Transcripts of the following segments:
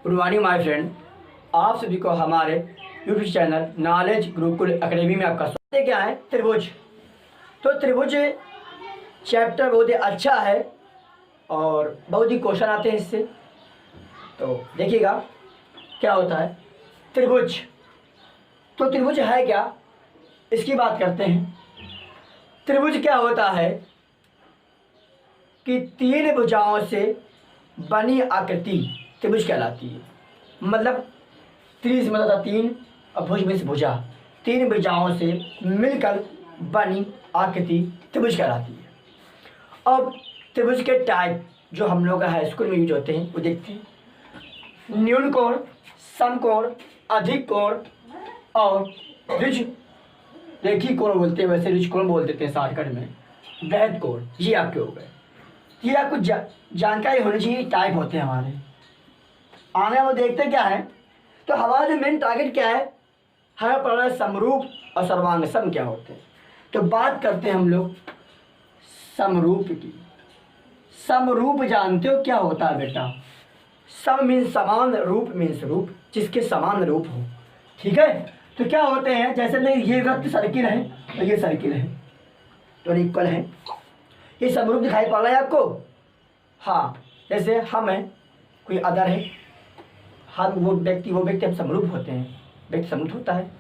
Good morning my friend. आप सभी को हमारे YouTube channel knowledge Gurukul academy में आपका स्वागत है। क्या है त्रिभुज। तो त्रिभुज चैप्टर बहुत ही अच्छा है और बहुत ही क्वेश्चन आते हैं इससे। तो देखिएगा क्या होता है त्रिभुज। तो त्रिभुज है क्या, इसकी बात करते हैं। त्रिभुज क्या होता है कि तीन भुजाओं से बनी आकृति त्रिभुज कहलाती है। मतलब त्रि से मतलब तीन और भुज में से भुजा, तीन भुजाओं से मिलकर बनी आकृति त्रिभुज कहलाती है। अब त्रिभुज के टाइप जो हम लोग हाई स्कूल में यूज होते हैं वो देखते हैं। न्यून कोण, समकोण, अधिक कोण और ऋज रेखी कोण बोलते हैं, वैसे ऋज कोण बोल देते हैं शॉर्टकट में, वृहद कोण। ये आपके हो गए। ये आपको जानकारी होनी चाहिए टाइप होते हैं हमारे। आगे वो देखते क्या है, तो हमारा जो मेन टारगेट क्या है, हमें पढ़ना है समरूप और सर्वांग सम क्या होते हैं। तो बात करते हैं हम लोग समरूप की। समरूप जानते हो क्या होता है बेटा? सम मीन्स समान, रूप मीन्स रूप, जिसके समान रूप हो। ठीक है, तो क्या होते हैं, जैसे नहीं ये वृत्त सर्किल है और ये सर्किल है तो इक्वल है। ये समरूप दिखाई पड़ रहा है आपको? हाँ, जैसे हम हैं, कोई अदर है, हम वो व्यक्ति हम समरूप होते हैं। व्यक्ति समरूप होता है,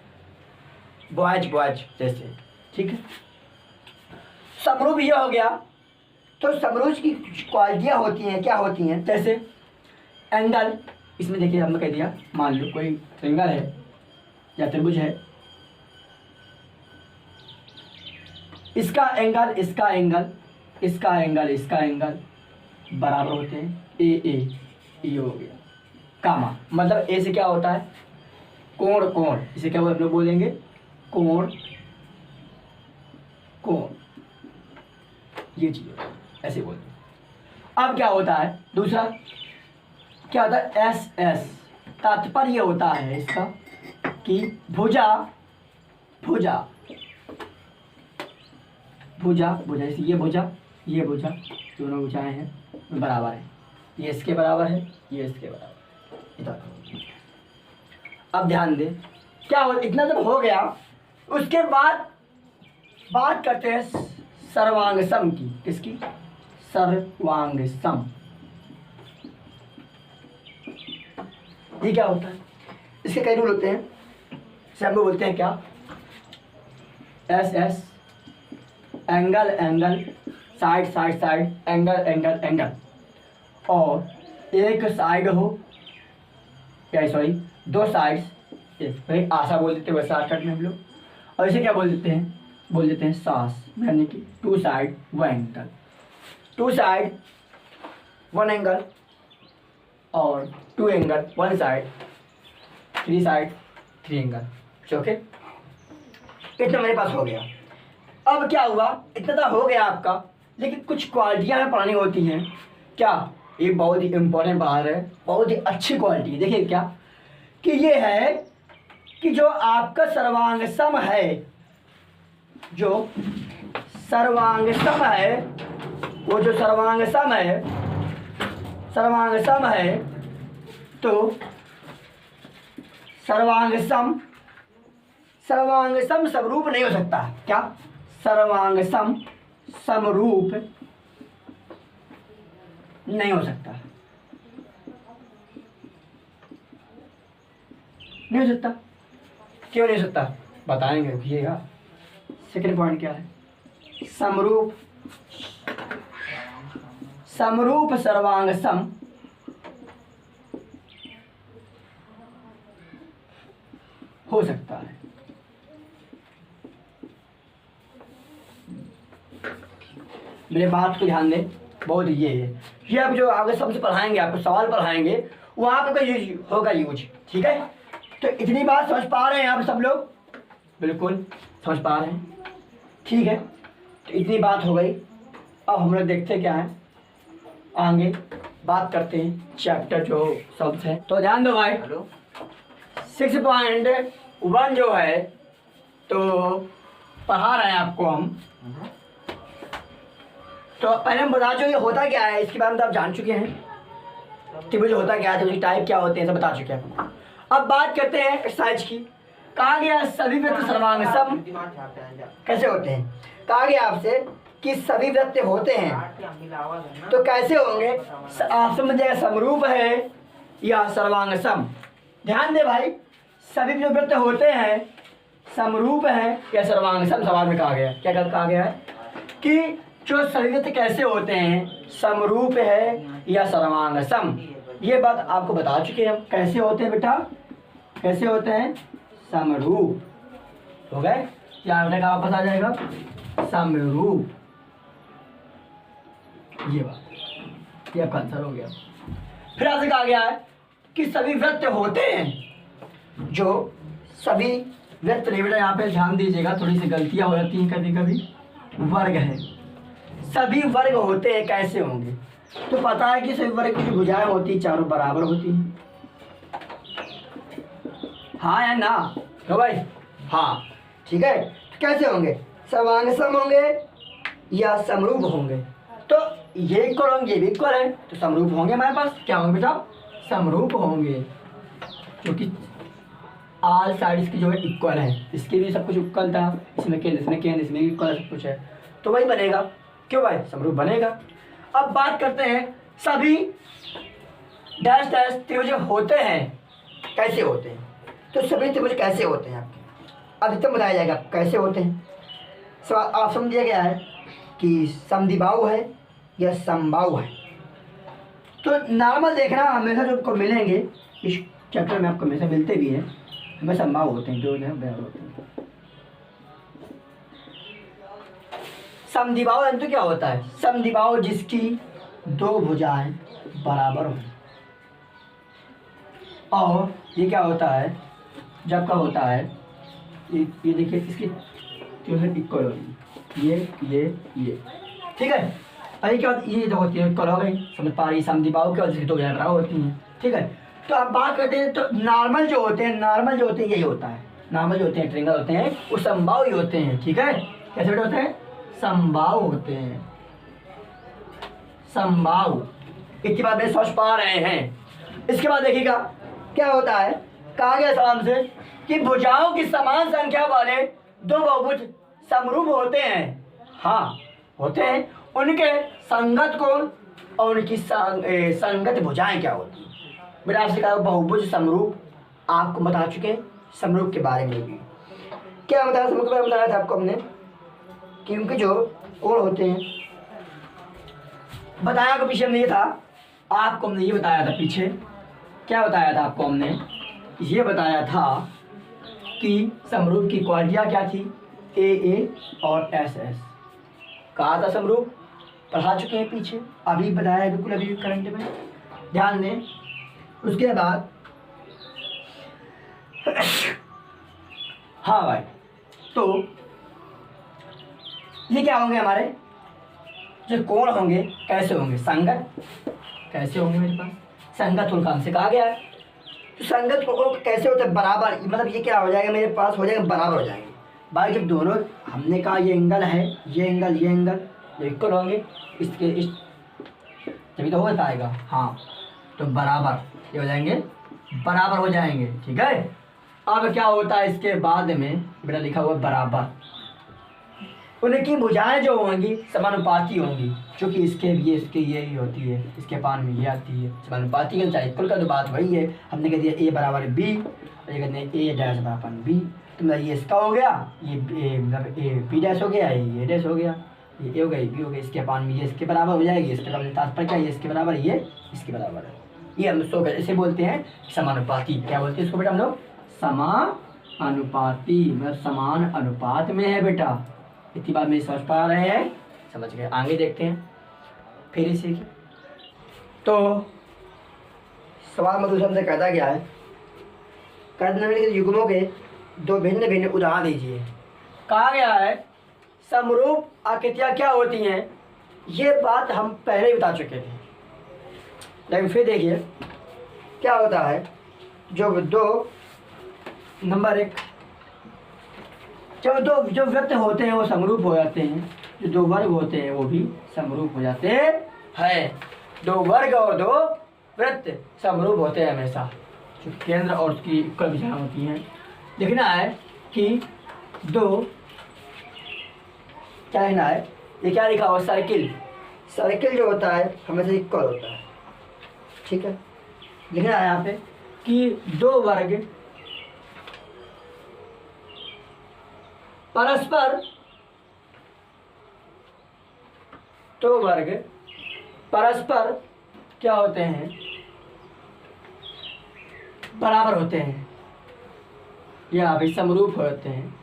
बॉयज जैसे। ठीक है, समरूप ये हो गया। तो समरूप की क्वालिटियाँ होती हैं, क्या होती हैं, जैसे एंगल। इसमें देखिए हमने कह दिया, मान लो कोई ट्रायंगल है या त्रिभुज है, इसका एंगल इसका एंगल इसका एंगल इसका एंगल बराबर होते हैं। ए हो गया कामा, मतलब ए से क्या होता है कोण, कोण इसे क्या हम लोग बोलेंगे कोण, कोण ये चीज ऐसे बोलते हैं। अब क्या होता है दूसरा, क्या होता है एस एस। तात्पर्य होता है इसका कि भुजा भुजा भुजा भुजा जैसे ये भुजा दोनों भुजाएं हैं बराबर है, ये इसके बराबर है, ये इसके बराबर है। अब ध्यान दे क्या हो, इतना जब हो गया उसके बाद बात करते हैं सर्वांग सम की। किसकी? सर्वांग सम। ये क्या होता है, इसके कई रूल होते हैं। जैसे हम लोग बोलते हैं क्या, S S angle angle, side side side, angle angle angle, और एक साइड हो क्या, सॉरी दो साइड्स, भाई आशा बोल देते हैं वैसे शॉर्टकट में हम लोग। और इसे क्या बोल देते हैं सास, यानी कि two side one angle, two side one angle, और two angle one side, three side three angle. Okay, इतना मेरे पास हो गया। अब क्या हुआ, इतना तो हो गया आपका, लेकिन कुछ क्वालिटियाँ हमें पढ़नी होती हैं। क्या? ये बहुत ही इम्पोर्टेंट बात है, बहुत ही अच्छी क्वालिटी। देखिए क्या कि ये है कि जो आपका सर्वांग सम है, जो सर्वांग सम है, वो जो सर्वांग सम है, तो सर्वांग सम समरूप नहीं हो सकता। क्या? सर्वांग सम समरूप नहीं हो सकता, नहीं हो सकता। क्यों नहीं हो सकता बताएंगे, देखिएगा। सेकंड पॉइंट क्या है, समरूप सर्वांग सम हो सकता है। मेरे बात को ध्यान दें, बहुत ये है, ये आप जो आगे सबसे पढ़ाएंगे, आपको सवाल पढ़ाएंगे, वहाँ पे यूज होगा यूज। ठीक है, तो इतनी बात समझ पा रहे हैं आप सब लोग? बिल्कुल समझ पा रहे हैं। ठीक है, तो इतनी बात हो गई। अब हम लोग देखते क्या है, आगे बात करते हैं चैप्टर जो शब्द है। तो ध्यान दो भाई, 6.1 जो है तो पढ़ा रहे हैं आपको हम। तो पहले हम बता चुके होता क्या है, इसके बारे में तो आप जान चुके हैं। त्रिभुज होता क्या है, त्रिभुज टाइप क्या होते हैं, सब बता चुके हैं। अब बात करते हैं एक्सरसाइज की। कहा गया सभी वृत्त सर्वांग सम कैसे होते हैं। कहा गया आपसे कि सभी वृत्त होते हैं तो कैसे होंगे। आप समझिएगा समरूप है या सर्वांग सम। ध्यान दे भाई, सभी जो वृत्त होते हैं समरूप है या सर्वांग सम। सवाल में कहा गया क्या कहा गया है कि जो सभी वृत्त कैसे होते हैं, समरूप है या सर्वांग सम। ये बात आपको बता चुके हैं। कैसे होते हैं बेटा, कैसे होते हैं, समरूप हो गए। क्या होने का वापस आ जाएगा, समरूप। ये बात, ये आपका आंसर हो गया। फिर आपसे कहा गया है कि सभी वृत्त होते हैं, जो सभी वृत्त नहीं बेटा, यहाँ पे ध्यान दीजिएगा, थोड़ी सी गलतियां हो जाती हैं कभी कभी। वर्ग है, सभी वर्ग होते हैं कैसे होंगे। तो पता है कि सभी वर्ग की जो भुजाएं होती हैं चारों बराबर होती हैं, हाँ या ना तो भाई, हाँ ठीक है। तो कैसे होंगे, सर्वांग सम होंगे या समरूप होंगे। तो ये इक्वल होंगे, ये भी इक्वल है, तो समरूप होंगे हमारे पास। क्या होंगे बेटा, समरूप होंगे, क्योंकि ऑल साइड्स की जो है इक्वल है। इसके भी सब कुछ इक्वल था, इसमें केंद्र, इसमें केंद्र, इसमें भी इक्वल सब कुछ है, तो वही बनेगा। क्यों भाई, समरूप बनेगा। अब बात करते हैं सभी डैश डैश त्रिभुज होते हैं कैसे होते हैं। तो सभी त्रिभुज कैसे होते हैं आपके अधिकतम बताया जाएगा कैसे होते हैं। सवाल ऑप्शन दिया गया है कि समद्विबाहु है या समबाहु है। तो नॉर्मल देखना हमेशा जो आपको मिलेंगे इस चैप्टर में, आपको हमेशा मिलते भी हैं, हमें समबाहु होते हैं, जो है बराबर होते हैं। समद्विबाहु तो क्या होता है, समद्विबाहु जिसकी दो भुजाएं बराबर हों। और ये क्या होता है, जब का होता है ये देखिए, इसकी जो है इक्वल होगी, ये ठीक है। अरे क्या ये जो होती है इक्वल हो गई, समझ पा रही, समद्विबाहु की जिसकी दो भुजाएं बराबर होती हैं, ठीक है। तो अब बात करते हैं, तो नॉर्मल जो होते हैं, नॉर्मल जो होते हैं यही होता है। नॉर्मल जो होते हैं ट्रायंगल होते हैं वो समबाहु ही होते हैं, ठीक है। कैसे बेटे होते हैं, समबाहु होते हैं, समबाहु। इसके बाद में समझ पा रहे हैं। इसके बाद देखिएगा क्या होता है, कहा गया सवाल से कि भुजाओं की समान संख्या वाले दो बहुभुज समरूप होते हैं। हाँ होते हैं, उनके संगत कोण और उनकी संगत भुजाएं क्या होती हैं। मेरा आपसे कहा बहुभुज समरूप आपको बता चुके हैं, समरूप के बारे में भी क्या बताया, समरूप के बारे में बताया था आपको हमने कि उनके जो कोण होते हैं बताया को पीछे हमने ये था, आपको हमने ये बताया था पीछे, क्या बताया था आपको हमने, ये बताया था कि समरूप की क्वालिटियाँ क्या थी, ए और एस। कहा था समरूप, पढ़ा चुके हैं पीछे, अभी बताया है बिल्कुल, अभी करंट में ध्यान दें। उसके बाद हाँ भाई, तो ये क्या होंगे हमारे जो कोण होंगे कैसे होंगे, संगत कैसे होंगे मेरे पास, संगत कोण काम से कहा गया है। तो संगत कोण कैसे होता है, बराबर, मतलब ये क्या हो जाएगा मेरे पास, हो जाएगा बराबर हो जाएंगे भाई। जब दोनों हमने कहा ये एंगल है, ये एंगल जो इक्वल होंगे, इसके इस तभी तो हो पाएगा, हाँ तो बराबर ये हो जाएंगे, बराबर हो जाएंगे, ठीक है। अब क्या होता है इसके बाद में बेटा लिखा हुआ बराबर, उनकी भुजाएं जो होंगी समानुपाती होंगी, क्योंकि इसके ये ही होती है, इसके पान में ये आती है, समानुपाती का चाहे इक्वल का, तो बात वही है। हमने कह दिया ए बराबर बी, और ये कहते हैं ए डैश बराबर बी, तो मतलब ये इसका हो गया, ये मतलब ए बी डैश हो गया, ये डैश हो गया, ये ए हो गया, बी हो गया, इसके पान में ये इसके बराबर हो जाएगी। इसके तात्पर्य क्या है, ये इसके बराबर, ये इसके बराबर है। ये हम सो इसे बोलते हैं समानुपाती। क्या बोलते हैं इसको बेटा हम लोग, समानुपाती, मतलब समान अनुपात में है बेटा। इतनी बात में समझ पा रहे हैं, समझ गए। आगे देखते हैं फिर इसी की। तो सवाल मधु हमसे कहता गया है, कर्णनिर्मित युग्मों के दो भिन्न भिन्न उदाहरण दीजिए। कहा गया है समरूप आकृतियाँ क्या होती हैं, ये बात हम पहले ही बता चुके थे, लेकिन फिर देखिए क्या होता है। जो दो नंबर एक, जो वृत्त होते हैं वो समरूप हो जाते हैं, जो दो वर्ग होते हैं वो भी समरूप हो जाते हैं। दो वर्ग और दो वृत्त समरूप होते हैं हमेशा, जो केंद्र और उसकी इक्वल भुजाएं होती हैं। लिखना है कि दो, क्या लिखना है, ये क्या लिखा हुआ, सर्किल, सर्किल जो होता है हमेशा इक्वल होता है, ठीक है। लिखना है यहाँ पे कि दो वर्ग परस्पर, दो वर्ग परस्पर क्या होते हैं, बराबर होते हैं या भी समरूप होते हैं।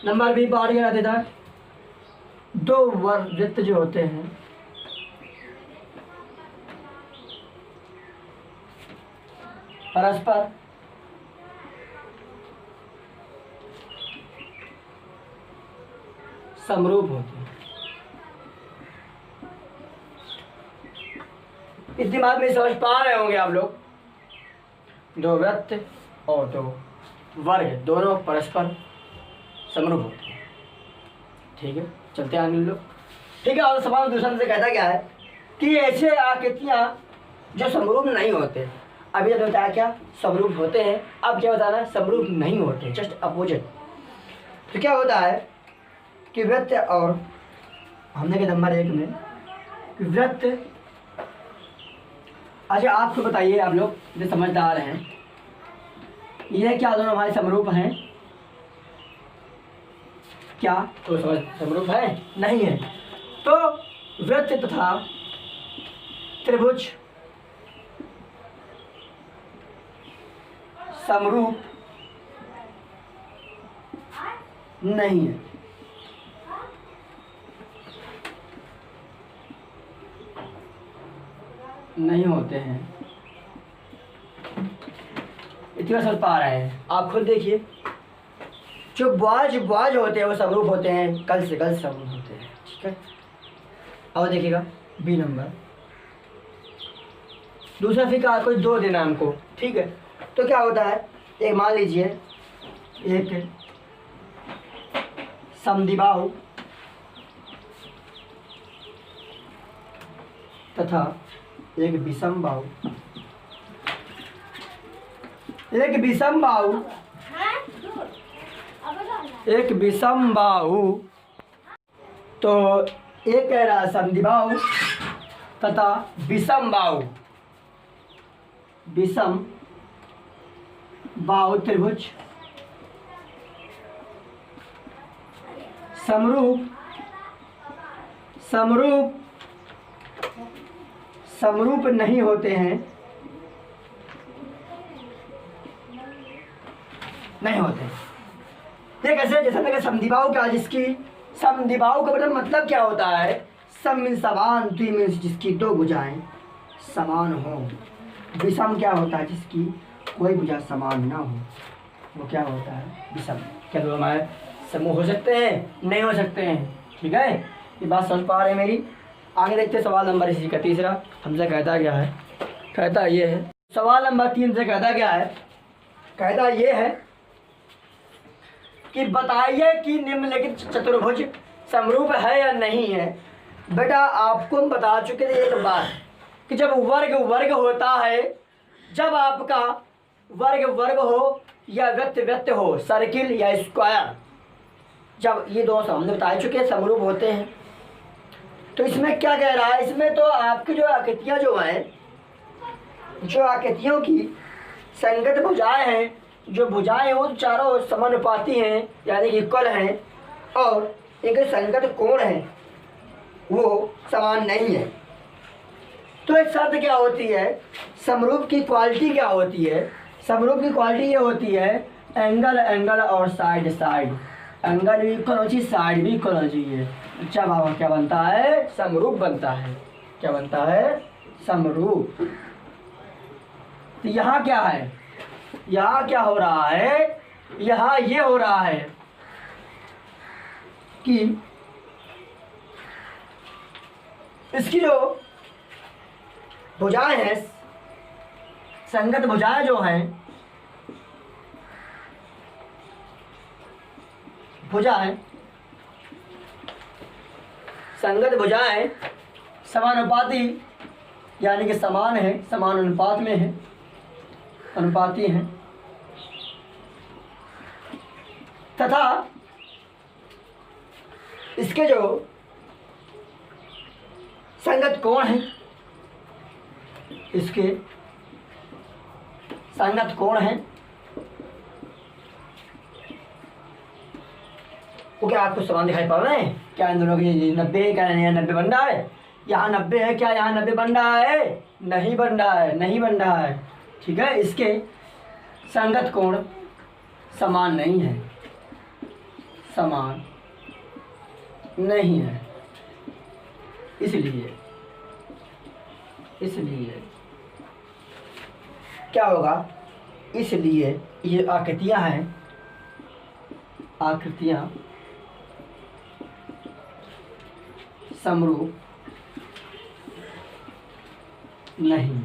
नंबर बी पार्ट क्या देता है, दो वर्ग वृत्त जो होते हैं परस्पर समरूप होते हैं। इस दिमाग में समझ पा रहे होंगे आप लोग, दो वृत्त और दो वर्ग दोनों परस्पर समरूप होते हैं, ठीक है। चलते हैं आगे लोग, ठीक है। और सवाल दूसरा से कहता क्या है कि ऐसे आकृतियां जो समरूप नहीं होते, अभी जब बताया क्या समरूप होते हैं, अब क्या बताना है समरूप नहीं होते, जस्ट अपोजिट। तो क्या होता है कि वृत्त, और हमने के नंबर 1 में कि वृत्त, अच्छा आपको बताइए, आप लोग जो समझदार हैं, ये क्या दोनों हमारे समरूप हैं क्या, तो समरूप है नहीं है। तो वृत्त तथा त्रिभुज समरूप नहीं है, नहीं होते हैं। इतना समझ पा रहे हैं आप, खुद देखिए, जो बॉयज होते हैं वो समरूप होते हैं, कल से कल समरूप होते हैं, ठीक है। और देखिएगा बी नंबर, दूसरा फिर कोई दो देना हमको, ठीक है। तो क्या होता है, एक मान लीजिए एक समद्विबाहु तथा एक विषमबाहु, एक विषमबाहु, एक विषमबाहु, तो एक कह रहा समद्विबाहु तथा विषमबाहु, विषम बाहु त्रिभुज समरूप, समरूप समरूप नहीं होते हैं, नहीं होते। ये कैसे, जैसे मैंने समद्विबाहु क्या, जिसकी समद्विबाहु का मतलब क्या होता है, सम मीन्स समान, द्वि मीन्स जिसकी दो भुजाएं समान हो। विषम क्या होता है, जिसकी कोई भुजा समान ना हो, वो क्या होता है विषम। क्या दो हमारे समूह हो सकते हैं, नहीं हो सकते हैं, ठीक है। ये बात समझ पा रहे हैं मेरी। आगे देखते हैं सवाल नंबर इसी का तीसरा, हमसे कहता क्या है, कहता ये है, सवाल नंबर 3 से कहता क्या है, कहता ये है कि बताइए कि निम्नलिखित चतुर्भुज समरूप है या नहीं है। बेटा आपको हम बता चुके थे एक बार कि जब वर्ग वर्ग होता है, जब आपका वर्ग वर्ग हो या वृत्त वृत्त हो, सर्किल या स्क्वायर, जब ये दो हमने बता चुके समरूप होते हैं। तो इसमें क्या कह रहा है, इसमें तो आपकी जो आकृतियाँ जो हैं, जो आकृतियों की संगत भुजाएं हैं, जो भुजाएं हैं वो चारों समानुपाती हैं, यानी कि इक्वल हैं, और इनके संगत कोण हैं वो समान नहीं है। तो एक शर्त क्या होती है, समरूप की क्वालिटी क्या होती है, समरूप की क्वालिटी ये होती है एंगल एंगल और साइड साइड, एंगल भी इक्वल होना चाहिए, साइड भी इक्वल होना चाहिए। अच्छा बाबा क्या बनता है, समरूप बनता है। क्या बनता है, समरूप। तो यहाँ क्या है, यहाँ क्या हो रहा है, यहाँ ये हो रहा है कि इसकी जो भुजाएं हैं, संगत भुजाएं जो हैं, भुजाएं संगत भुजाएं समानुपाती यानी कि समान है, समान अनुपात में है, अनुपाती हैं, तथा इसके जो संगत कोण है, इसके संगत कोण है वो क्या आपको समान दिखाई पड़ रहे हैं? क्या इन दोनों की 90 क्या यहाँ 90 बन रहा है? यहाँ 90 है, क्या यहाँ 90 बन रहा है? नहीं बन रहा है, नहीं बन रहा है। ठीक है, इसके संगत कोण समान नहीं है, समान नहीं है। इसलिए क्या होगा? इसलिए ये आकृतियाँ हैं, आकृतियाँ समरूप नहीं।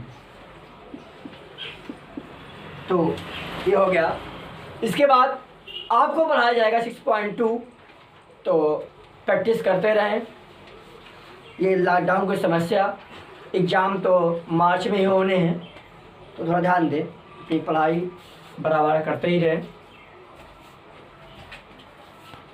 तो ये हो गया। इसके बाद आपको पढ़ाया जाएगा 6.2। तो प्रैक्टिस करते रहें। ये लॉकडाउन की समस्या, एग्ज़ाम तो मार्च में ही होने हैं, तो थोड़ा ध्यान दें कि पढ़ाई बराबर करते ही रहें।